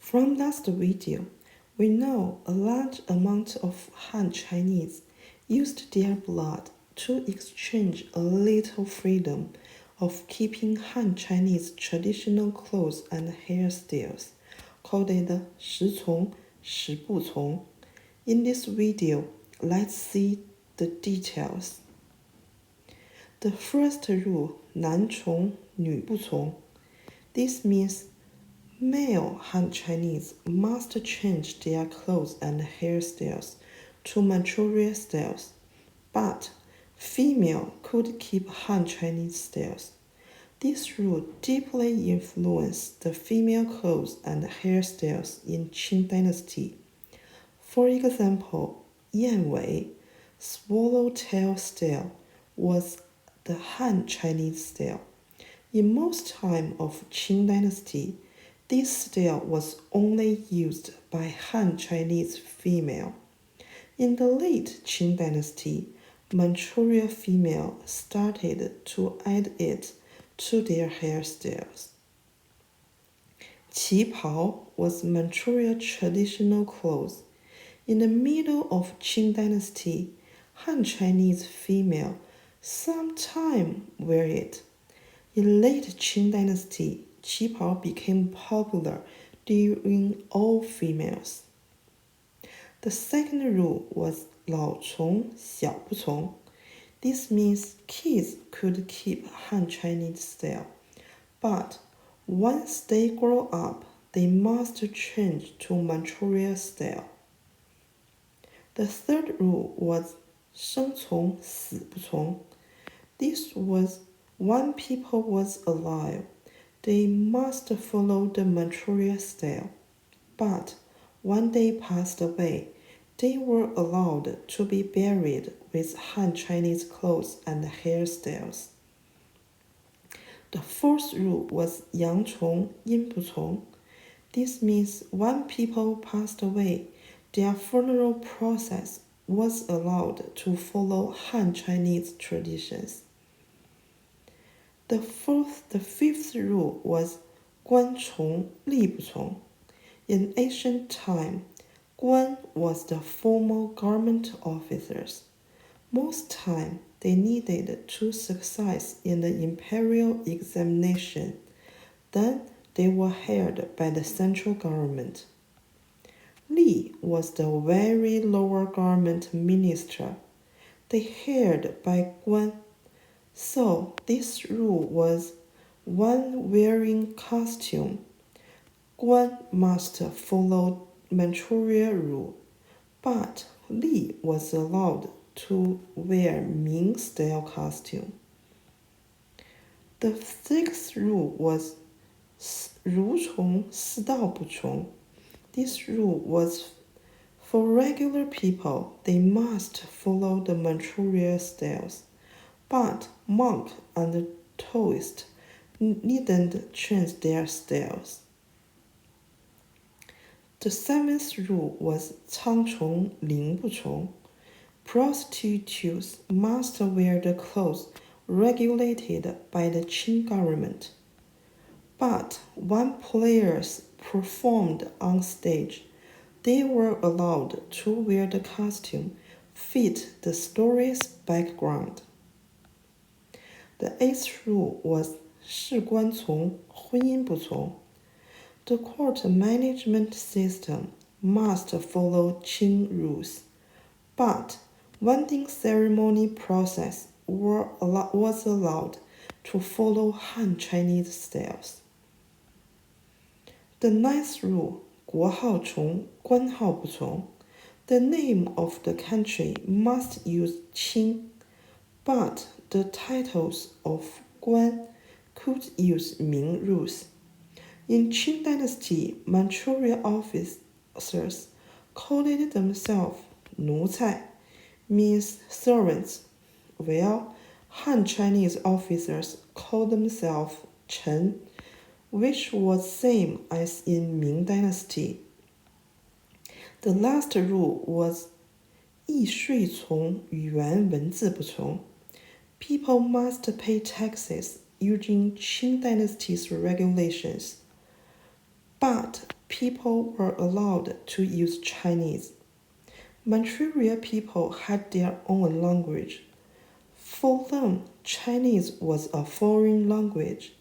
From last video, we know a large amount of Han Chinese used their blood to exchange a little freedom of keeping Han Chinese traditional clothes and hairstyles, called it 十从十不从. In this video, let's see the details. The first rule, 男从女不从. This means male Han Chinese must change their clothes and hairstyles to Manchuria styles, but female could keep Han Chinese styles. This rule deeply influenced the female clothes and hairstyles in Qing Dynasty. For example, Yanwei, swallowtail style, was the Han Chinese style. In most time of Qing Dynasty, this style was only used by Han Chinese female. In the late Qing Dynasty, Manchuria female started to add it to their hairstyles. Qipao was Manchuria traditional clothes. In the middle of Qing Dynasty, Han Chinese female sometimes wear it. In late Qing Dynasty, Qipao became popular during all females. The second rule was 老从小不从. This means kids could keep Han Chinese style, but once they grow up, they must change to Manchuria style. The third rule was 生从死不从. This was when people was alive, they must follow the Manchuria style, but when they passed away, they were allowed to be buried with Han Chinese clothes and hairstyles. The fourth rule was 阳从阴不从. This means when people passed away, their funeral process was allowed to follow Han Chinese traditions. The fifth rule was 官从吏不从. In ancient time, 官 was the formal government officers. Most time, they needed to succeed in the imperial examination. Then they were hired by the central government. Li was the very lower government minister. They hired by Guan. So this rule was when wearing costume, Guan must follow Manchuria rule, but Li was allowed to wear Ming style costume. The sixth rule was 如从四道不从. This rule was for regular people, they must follow the Manchuria styles, but monk and Taoist needn't change their styles. The seventh rule was 苍从林不从. Prostitutes must wear the clothes regulated by the Qing government. But when players performed on stage, they were allowed to wear the costume fit the story's background. The eighth rule was 士官从婚姻不从. The court management system must follow Qing rules, but wedding ceremony process was allowed to follow Han Chinese styles. The ninth rule, 国号从官号不从. The name of the country must use Qing, but the titles of Guan could use Ming rules. In Qing Dynasty, Manchuria officers called themselves 奴才, means servants, while Han Chinese officers called themselves 臣, which was same as in Ming Dynasty. The last rule was 役税从语言文字不从. People must pay taxes using Qing Dynasty's regulations. But people were allowed to use Chinese. Manchuria people had their own language. For them, Chinese was a foreign language.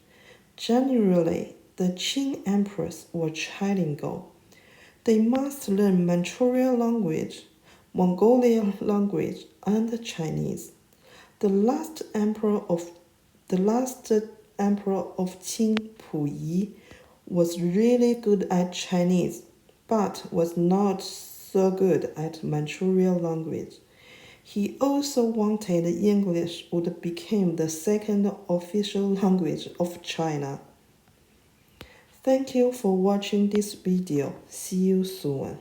Generally, the Qing emperors were trilingual. They must learn Manchurian language, Mongolian language, and Chinese. The last emperor of Qing, Puyi, was really good at Chinese, but was not so good at Manchurian language. He also wanted English would become the second official language of China. Thank you for watching this video. See you soon.